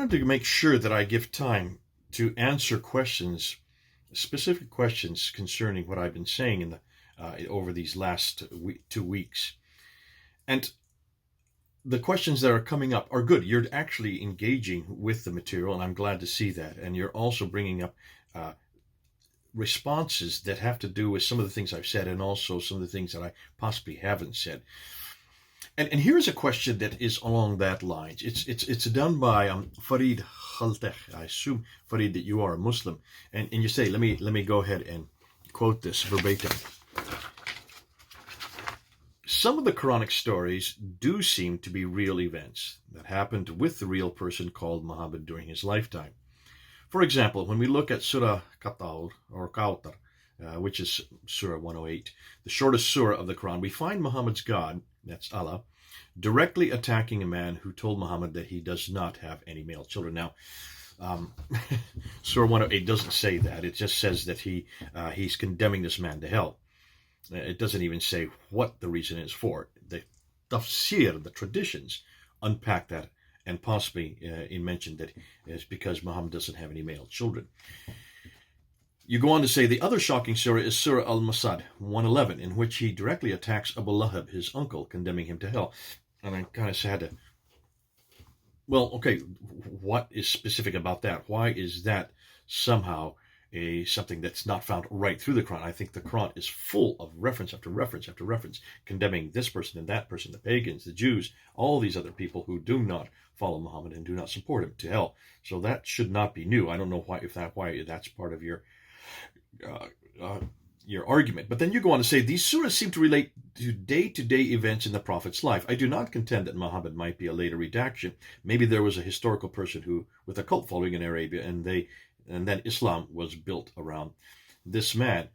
wanted to make sure that I give time to answer questions, specific questions concerning what I've been saying over these last 2 weeks. And the questions that are coming up are good. You're actually engaging with the material, and I'm glad to see that. And you're also bringing up responses that have to do with some of the things I've said and also some of the things that I possibly haven't said. And here's a question that is along that lines. It's done by Fareed Halteh. I assume, Fareed, that you are a Muslim. And you say, let me go ahead and quote this verbatim. Some of the Quranic stories do seem to be real events that happened with the real person called Muhammad during his lifetime. For example, when we look at Surah Kauthar, which is Surah 108, the shortest surah of the Quran, we find Muhammad's God, that's Allah, directly attacking a man who told Muhammad that he does not have any male children. Now, Surah 108 doesn't say that. It just says that he's condemning this man to hell. It doesn't even say what the reason is for. The tafsir, the traditions, unpack that and possibly mention that it's because Muhammad doesn't have any male children. You go on to say the other shocking surah is Surah AL Massad 111, in which he directly attacks Abu Lahab, his uncle, condemning him to hell. And I'm kind of sad to... Well, okay, what is specific about that? Why is that somehow something that's not found right through the Quran? I think the Quran is full of reference after reference after reference, condemning this person and that person, the pagans, the Jews, all these other people who do not follow Muhammad and do not support him, to hell. So that should not be new. I don't know why that's part of your argument. But then you go on to say, these surahs seem to relate to day-to-day events in the Prophet's life. I do not contend that Muhammad might be a later redaction. Maybe there was a historical person who, with a cult following in Arabia, and then Islam was built around this man.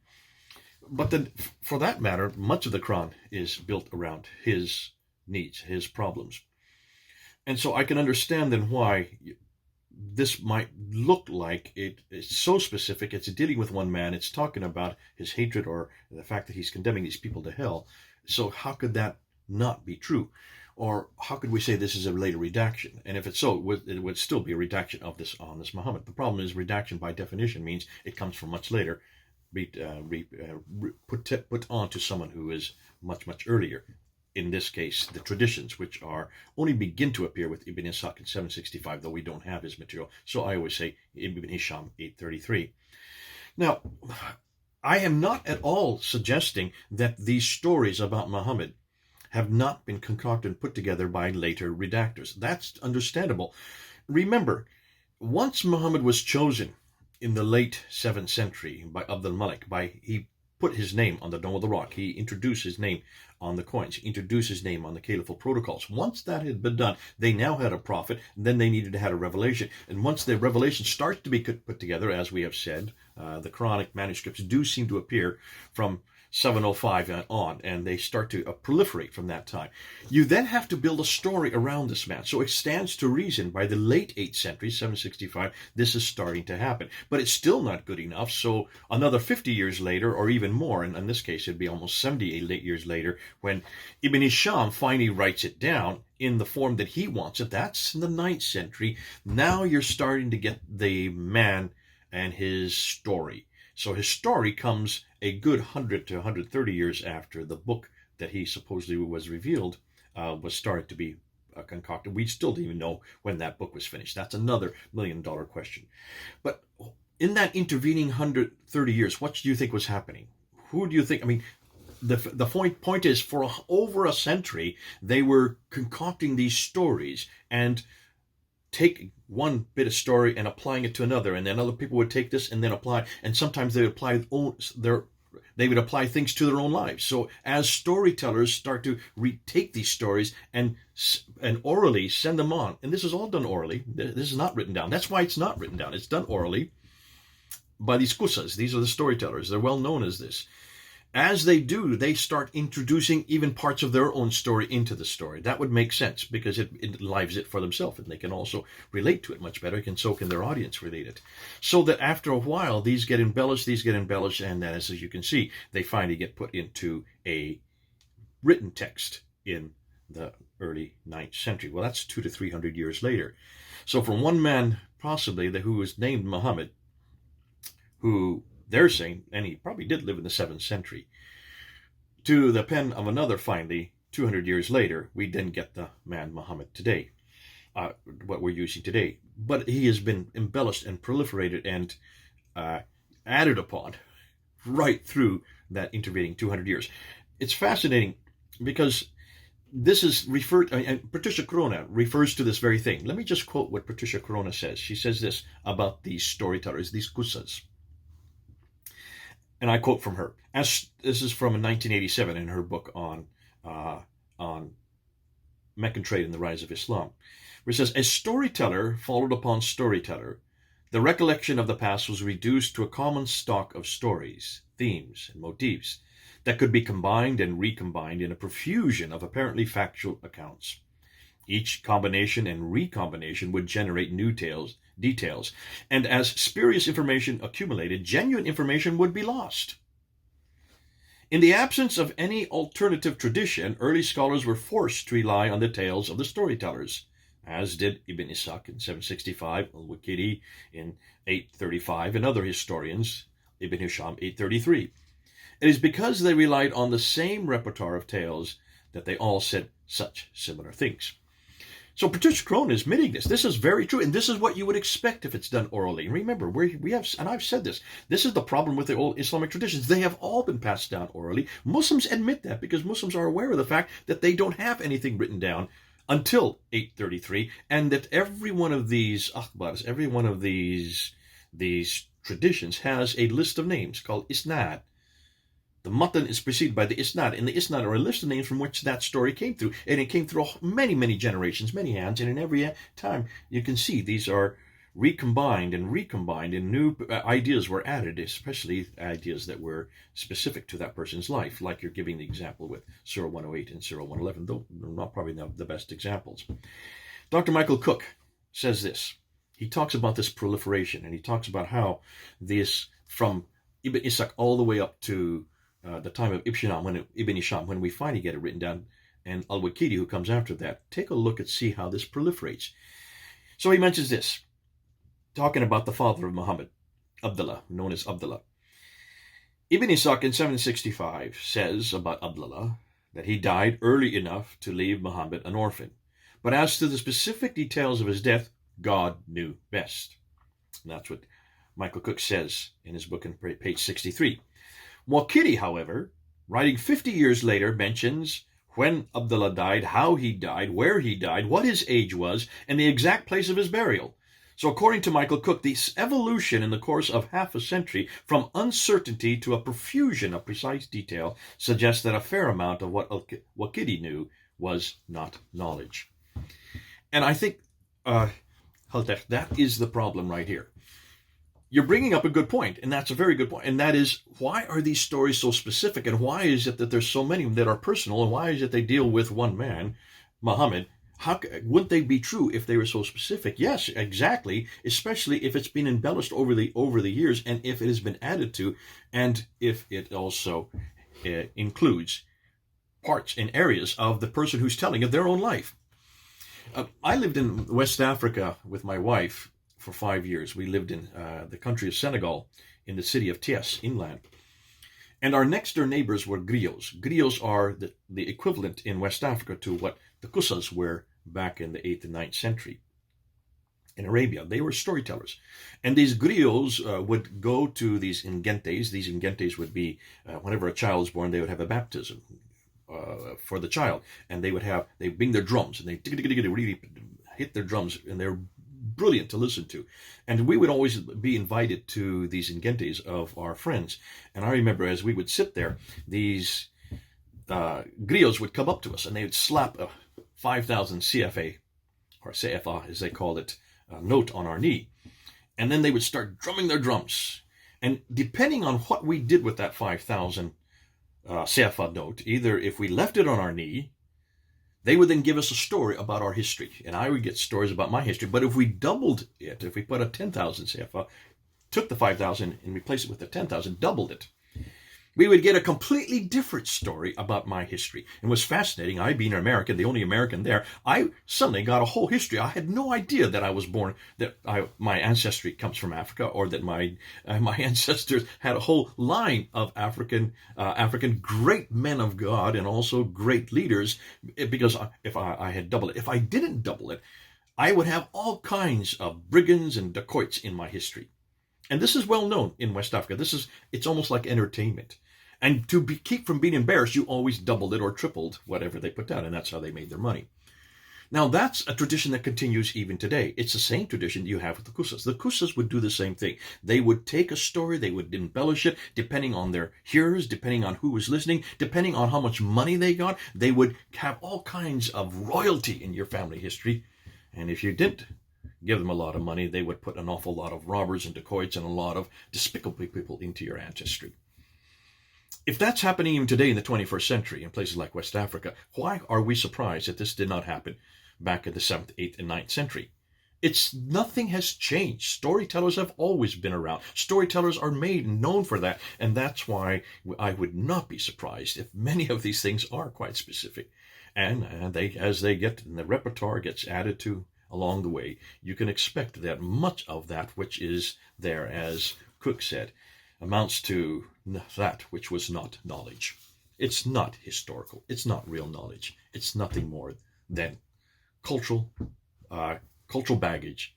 But then, for that matter, much of the Quran is built around his needs, his problems. And so I can understand then why this might look like it's so specific. It's dealing with one man. It's talking about his hatred or the fact that he's condemning these people to hell. So how could that not be true? Or how could we say this is a later redaction? And if it's so, it would still be a redaction of this Muhammad. The problem is redaction by definition means it comes from much later, put on to someone who is much, much earlier. In this case, the traditions, which only begin to appear with Ibn Ishaq in 765, though we don't have his material. So I always say Ibn Hisham 833. Now, I am not at all suggesting that these stories about Muhammad have not been concocted and put together by later redactors. That's understandable. Remember, once Muhammad was chosen in the late 7th century by Abdul Malik, he put his name on the Dome of the Rock. He introduced his name on the coins. He introduced his name on the caliphal protocols. Once that had been done, they now had a prophet, and then they needed to have a revelation. And once the revelation starts to be put together, as we have said, the Quranic manuscripts do seem to appear from 705 and on, and they start to proliferate from that time. You then have to build a story around this man. So it stands to reason by the late 8th century, 765, this is starting to happen. But it's still not good enough. So another 50 years later, or even more, and in this case it'd be almost 78 years later, when Ibn Hisham finally writes it down in the form that he wants it, that's in the 9th century. Now you're starting to get the man and his story. So his story comes a good 100 to 130 years after the book that he supposedly was revealed was started to be concocted. We still don't even know when that book was finished. That's another $1 million question. But in that intervening 130 years, what do you think was happening? Who do you think? I mean, the point is, for over a century, they were concocting these stories and take one bit of story and applying it to another, and then other people would take this and then apply, and sometimes they would apply things to their own lives. So as storytellers start to retake these stories and orally send them on, and this is all done orally. This is not written down. That's why it's not written down. It's done orally by these qusas. These are the storytellers. They're well known as this. As they do, they start introducing even parts of their own story into the story. That would make sense because it lives it for themselves, and they can also relate to it much better, and so can their audience relate it. So that after a while, these get embellished, and then, as you can see, they finally get put into a written text in the early 9th century. Well, that's 200 to 300 years later. So from one man, possibly, who was named Muhammad, who they're saying, and he probably did live in the 7th century, to the pen of another, finally, 200 years later, we then get the man Muhammad today, what we're using today. But he has been embellished and proliferated and added upon right through that intervening 200 years. It's fascinating because this is referred, and Patricia Corona refers to this very thing. Let me just quote what Patricia Corona says. She says this about these storytellers, these qusas. And I quote from her. This is from 1987 in her book on Meccan trade and the rise of Islam, where it says, as storyteller followed upon storyteller, the recollection of the past was reduced to a common stock of stories, themes, and motifs that could be combined and recombined in a profusion of apparently factual accounts. Each combination and recombination would generate new details, and as spurious information accumulated, genuine information would be lost. In the absence of any alternative tradition, early scholars were forced to rely on the tales of the storytellers, as did Ibn Ishaq in 765, al-Waqidi in 835, and other historians, Ibn Hisham 833. It is because they relied on the same repertoire of tales that they all said such similar things. So Patricia Corona is admitting this. This is very true, and this is what you would expect if it's done orally. And remember, we have, and I've said this is the problem with the old Islamic traditions. They have all been passed down orally. Muslims admit that because Muslims are aware of the fact that they don't have anything written down until 833, and that every one of these akhbars, every one of these traditions has a list of names called isnad. The matan is preceded by the isnad, and the isnad are a list of names from which that story came through, and it came through many, many generations, many hands, and in every time you can see these are recombined, and new ideas were added, especially ideas that were specific to that person's life, like you're giving the example with Surah 108 and Surah 111, though they're not probably the best examples. Dr. Michael Cook says this. He talks about this proliferation, and he talks about how this, from Ibn Ishaq all the way up to the time of Ibn Hisham, when we finally get it written down, and al-Waqidi, who comes after that. Take a look and see how this proliferates. So he mentions this, talking about the father of Muhammad, Abdullah, known as Abdullah. Ibn Ishaq in 765 says about Abdullah that he died early enough to leave Muhammad an orphan. But as to the specific details of his death, God knew best. And that's what Michael Cook says in his book on page 63. Waqidi, however, writing 50 years later, mentions when Abdullah died, how he died, where he died, what his age was, and the exact place of his burial. So according to Michael Cook, this evolution in the course of half a century from uncertainty to a profusion of precise detail suggests that a fair amount of what Waqidi knew was not knowledge. And I think, Halteh, that is the problem right here. You're bringing up a good point, and that's a very good point. And that is, why are these stories so specific, and why is it that there's so many that are personal, and why is it they deal with one man, Muhammad? Wouldn't they be true if they were so specific? Yes, exactly, especially if it's been embellished over the years, and if it has been added to, and if it also includes parts and areas of the person who's telling of their own life. I lived in West Africa with my wife for 5 years. We lived in the country of Senegal, in the city of Thiès, inland. And our next door neighbors were griots. Griots are the equivalent in West Africa to what the Qusas were back in the 8th and 9th century. In Arabia, they were storytellers. And these griots would go to these ingentes. These ingentes would be, whenever a child was born, they would have a baptism for the child. And they bring their drums, and they really hit their drums, and they're brilliant to listen to. And we would always be invited to these ingentes of our friends. And I remember as we would sit there, these griots would come up to us, and they would slap a 5,000 CFA, or CFA as they called it, note on our knee. And then they would start drumming their drums. And depending on what we did with that 5,000 CFA note, either if we left it on our knee, they would then give us a story about our history, and I would get stories about my history. But if we doubled it, if we put a 10,000 CFA, took the 5,000 and replaced it with the 10,000, doubled it, we would get a completely different story about my history. And it was fascinating. I, being an American, the only American there, I suddenly got a whole history. I had no idea that I was born, that my ancestry comes from Africa, or that my ancestors had a whole line of African great men of God and also great leaders. Because if I had doubled it, if I didn't double it, I would have all kinds of brigands and dacoits in my history. And this is well known in West Africa. It's almost like entertainment. And to keep from being embarrassed, you always doubled it or tripled whatever they put down, and that's how they made their money. Now, that's a tradition that continues even today. It's the same tradition you have with the Kusas. The Kusas would do the same thing. They would take a story, they would embellish it, depending on their hearers, depending on who was listening, depending on how much money they got. They would have all kinds of royalty in your family history. And if you didn't give them a lot of money, they would put an awful lot of robbers and dacoits and a lot of despicable people into your ancestry. If that's happening even today in the 21st century in places like West Africa, why are we surprised that this did not happen back in the 7th, 8th, and 9th century? Nothing has changed. Storytellers have always been around. Storytellers are made and known for that, and that's why I would not be surprised if many of these things are quite specific. And as they get, and the repertoire gets added to along the way, you can expect that much of that which is there, as Cook said, amounts to that which was not knowledge. It's not historical. It's not real knowledge. It's nothing more than cultural baggage,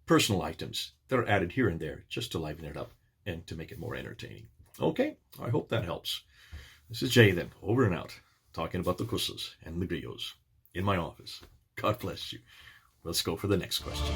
personal items that are added here and there just to liven it up and to make it more entertaining. Okay, I hope that helps. This is Jay then, over and out, talking about the Kusas and the griots in my office. God bless you. Let's go for the next question.